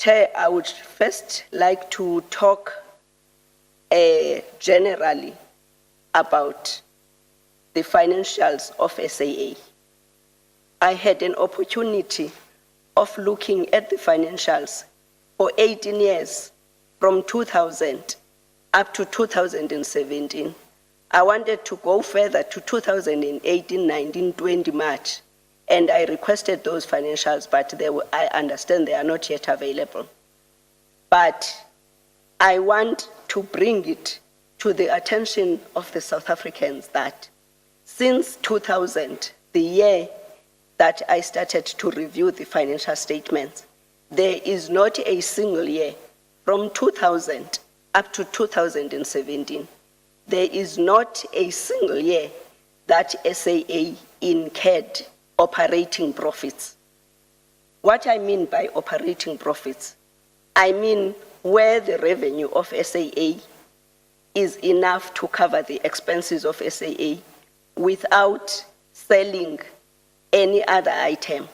Chair, I would first like to talk generally about the financials of SAA. I had an opportunity of looking at the financials for 18 years, from 2000 up to 2017. I wanted to go further to 2018, 19, 20 March, and I requested those financials, but I understand they are not yet available. But I want to bring it to the attention of the South Africans that since 2000, the year that I started to review the financial statements, there is not a single year from 2000 up to 2017. There is not a single year that SAA incurred operating profits. What I mean by operating profits, I mean where the revenue of SAA is enough to cover the expenses of SAA without selling any other item.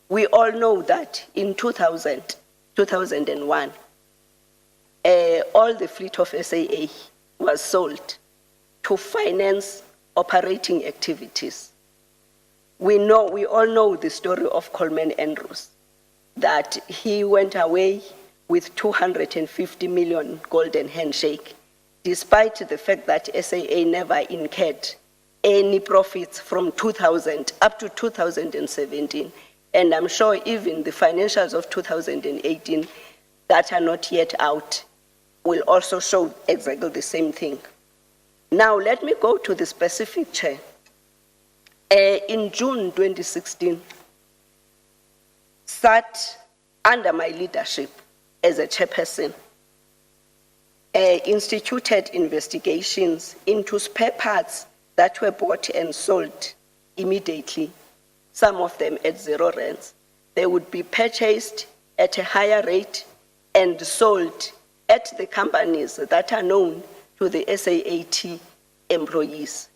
We all know that in 2001, all the fleet of SAA was sold to finance operating activities. We all know the story of Coleman Andrews, that he went away with 250 million golden handshake, despite the fact that SAA never incurred any profits from 2000 up to 2017. And I'm sure even the financials of 2018 that are not yet out will also show exactly the same thing. Now, let me go to the specific, Chair. In June 2016, sat under my leadership as a chairperson, instituted investigations into spare parts that were bought and sold immediately, some of them at 0 rands. They would be purchased at a higher rate and sold at the companies that are known to the SAAT employees.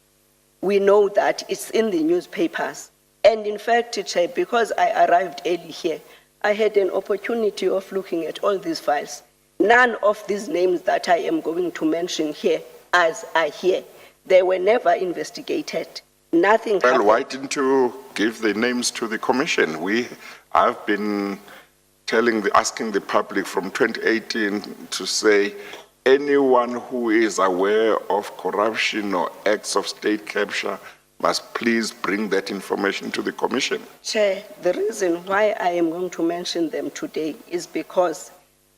We know that it's in the newspapers. And in fact, Chair, because I arrived early here, I had an opportunity of looking at all these files. None of these names that I am going to mention here as are here. They were never investigated. Nothing happened. Well, why didn't you give the names to the commission? I've been asking the public from 2018 to say anyone who is aware of corruption or acts of state capture must please bring that information to the commission. Chair, the reason why I am going to mention them today is because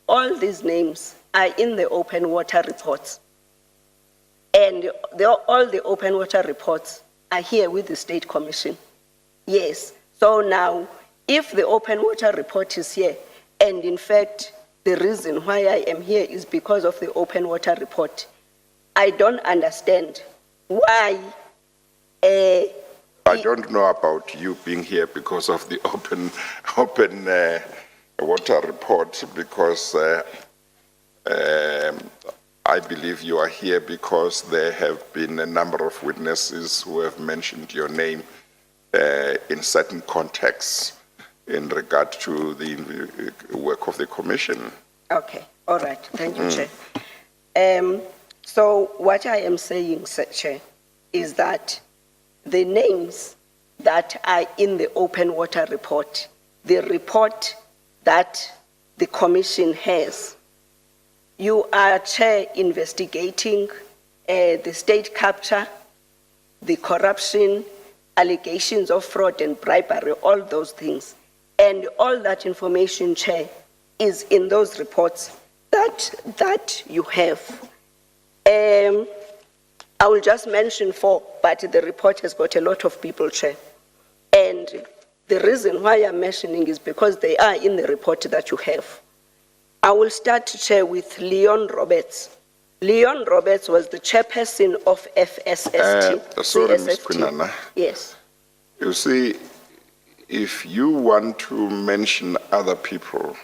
all these names are in the open water reports. And all the open water reports are here with the State Commission. Yes, so now, if the open water report is here, and in fact, the reason why I am here is because of the open water report, I don't understand why I don't know about you being here because of the open water report, because I believe you are here because there have been a number of witnesses who have mentioned your name in certain contexts in regard to the work of the commission. Okay, all right, thank you, Chair. So what I am saying, Chair, is that the names that are in the open water report, the report that the commission has, you are, Chair, investigating the state capture, the corruption, allegations of fraud and bribery, all those things. And all that information, Chair, is in those reports that you have. I will just mention 4, but the report has got a lot of people, Chair. And the reason why I'm mentioning is because they are in the report that you have. I will start, Chair, with Leon Roberts. Leon Roberts was the chairperson of FSST. Sorry, Ms. Kwinana. Yes. You see, if you want to mention other people,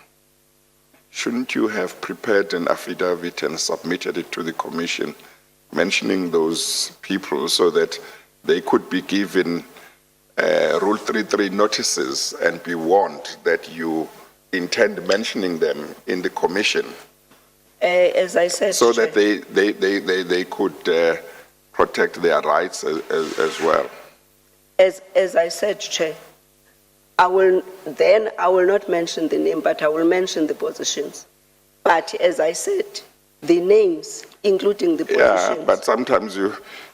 shouldn't you have prepared an affidavit and submitted it to the commission, mentioning those people so that they could be given Rule 33 notices and be warned that you intend mentioning them in the commission As I said, so Chair, that they could protect their rights as well. as I said, Chair, I will not mention the name, but I will mention the positions. But as I said, the names, including the positions. Yeah, but sometimes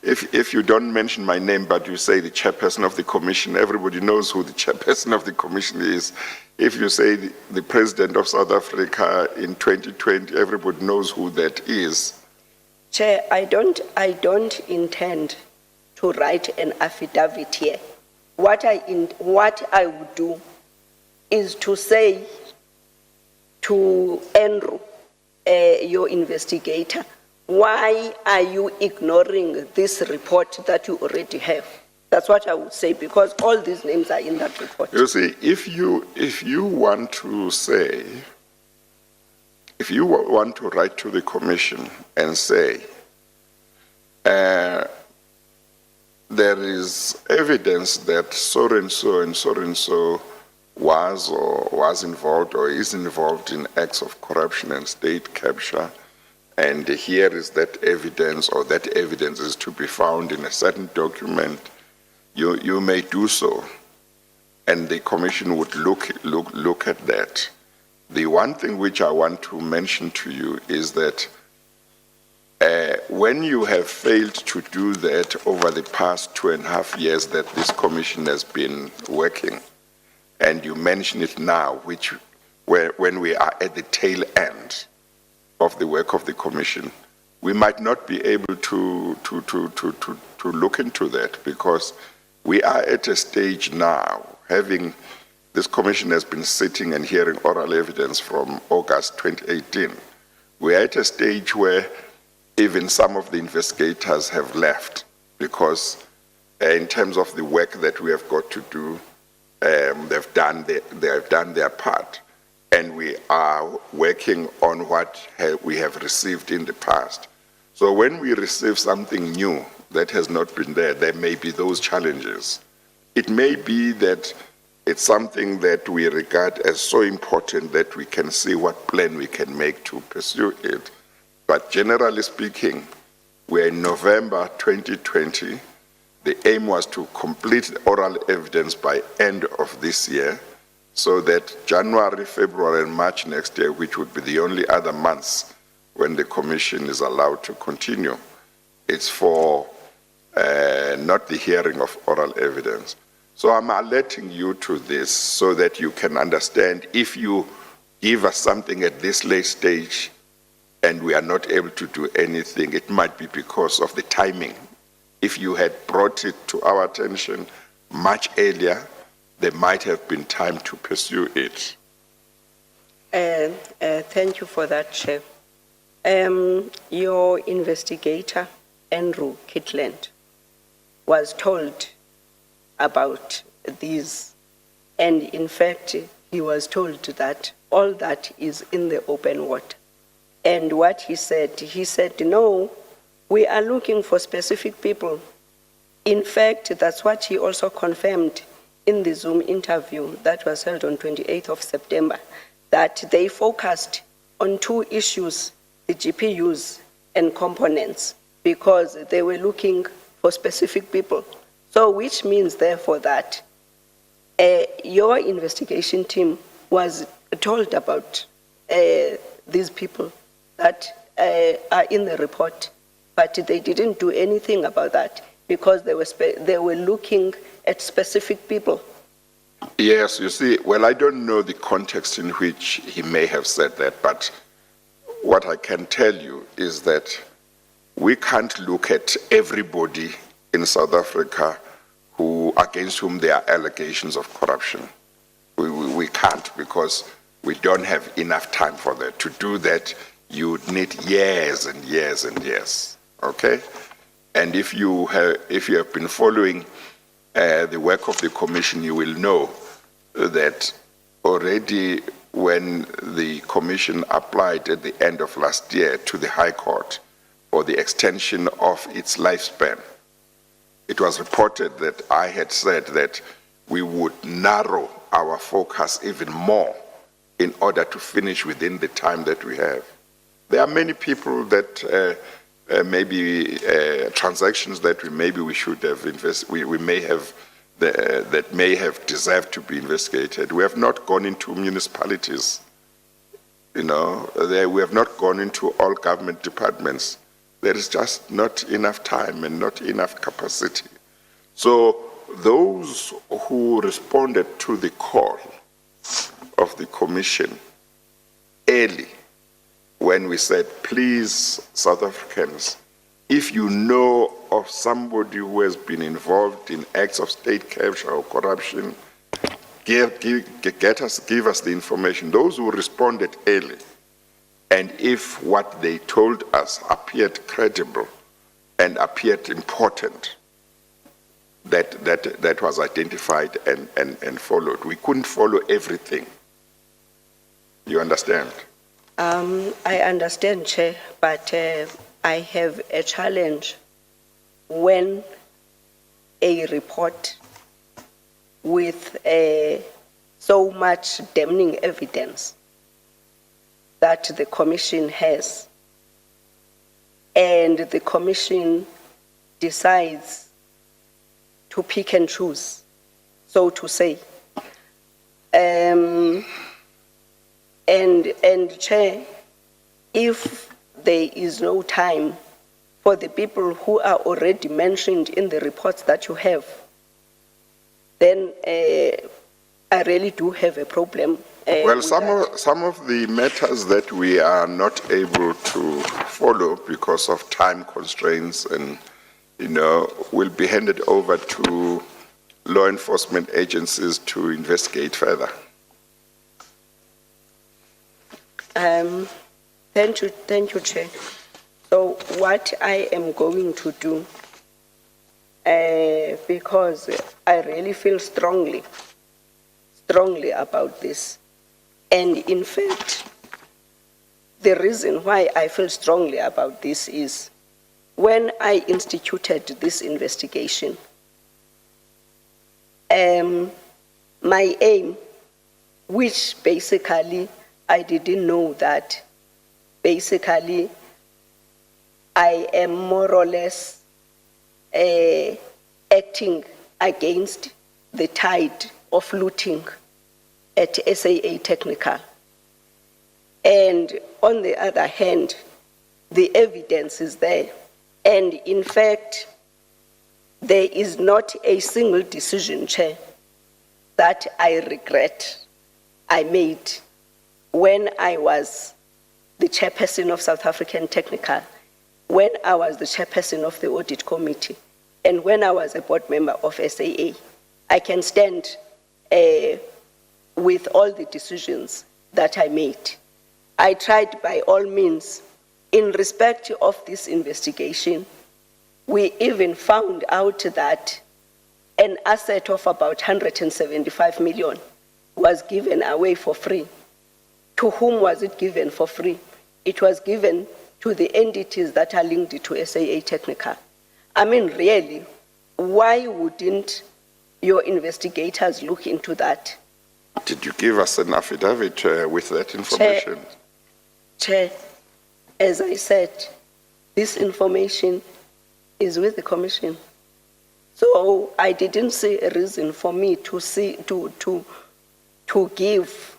if you don't mention my name, but you say the chairperson of the commission, everybody knows who the chairperson of the commission is. If you say the president of South Africa in 2020, everybody knows who that is. Chair, I don't intend to write an affidavit here. What I would do is to say to Andrew, your investigator, why are you ignoring this report that you already have? That's what I would say, because all these names are in that report. You see, if you want to say, if you want to write to the commission and say, there is evidence that so and so and so and so was involved or is involved in acts of corruption and state capture, and here is that evidence, or that evidence is to be found in a certain document, you may do so, and the commission would look at that. The one thing which I want to mention to you is that when you have failed to do that over the past 2.5 years that this commission has been working, and you mention it now, when we are at the tail end of the work of the commission, we might not be able to look into that, because we are at a stage now, having this commission has been sitting and hearing oral evidence from August 2018. We are at a stage where even some of the investigators have left, because in terms of the work that we have got to do, they have done their part, and we are working on what we have received in the past. So when we receive something new that has not been there, there may be those challenges. It may be that it's something that we regard as so important that we can see what plan we can make to pursue it. But generally speaking, we're in November 2020. The aim was to complete the oral evidence by end of this year, so that January, February, and March next year, which would be the only other months when the commission is allowed to continue, it's for not the hearing of oral evidence. So I'm alerting you to this so that you can understand, if you give us something at this late stage and we are not able to do anything, it might be because of the timing. If you had brought it to our attention much earlier, there might have been time to pursue it. Thank you for that, Chair. Your investigator, Andrew Kitland, was told about these, and in fact, he was told that all that is in the open water. And what he said, no, we are looking for specific people. In fact, that's what he also confirmed in the Zoom interview that was held on 28th of September, that they focused on two issues, the GPUs and components, because they were looking for specific people. So which means therefore that your investigation team was told about these people that are in the report, but they didn't do anything about that because they were looking at specific people. Yes, you see, well, I don't know the context in which he may have said that, but what I can tell you is that we can't look at everybody in South Africa against whom there are allegations of corruption. We can't, because we don't have enough time for that. To do that, you would need years and years and years, okay? And if you have been following the work of the commission, you will know that already when the commission applied at the end of last year to the High Court for the extension of its lifespan, it was reported that I had said that we would narrow our focus even more in order to finish within the time that we have. There are many people that maybe transactions that we should have we may have that may have deserved to be investigated. We have not gone into municipalities, we have not gone into all government departments. There is just not enough time and not enough capacity. So those who responded to the call of the Commission early, when we said, please, South Africans, if you know of somebody who has been involved in acts of state capture or corruption, give us the information. Those who responded early, and if what they told us appeared credible and appeared important, that was identified and followed. We couldn't follow everything. You understand? I understand, Chair, but I have a challenge when a report with so much damning evidence that the Commission has, and the Commission decides to pick and choose, so to say. And Chair, if there is no time for the people who are already mentioned in the reports that you have, then I really do have a problem. Well, some of the matters that we are not able to follow because of time constraints and, will be handed over to law enforcement agencies to investigate further. Thank you, Chair. So what I am going to do, because I really feel strongly about this, and in fact, the reason why I feel strongly about this is when I instituted this investigation, my aim, which basically I didn't know that basically I am more or less acting against the tide of looting at SAA Technical. And on the other hand, the evidence is there. And in fact, there is not a single decision, Chair, that I regret I made when I was the chairperson of South African Technical, when I was the chairperson of the audit committee, and when I was a board member of SAA. I can stand with all the decisions that I made. I tried by all means, in respect of this investigation, we even found out that an asset of about 175 million was given away for free. To whom was it given for free? It was given to the entities that are linked to SAA Technical. I mean, really, why wouldn't your investigators look into that? Did you give us an affidavit with that information? Chair, as I said, this information is with the Commission. So I didn't see a reason for me to give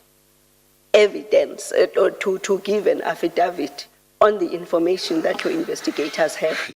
evidence or to give an affidavit on the information that your investigators have.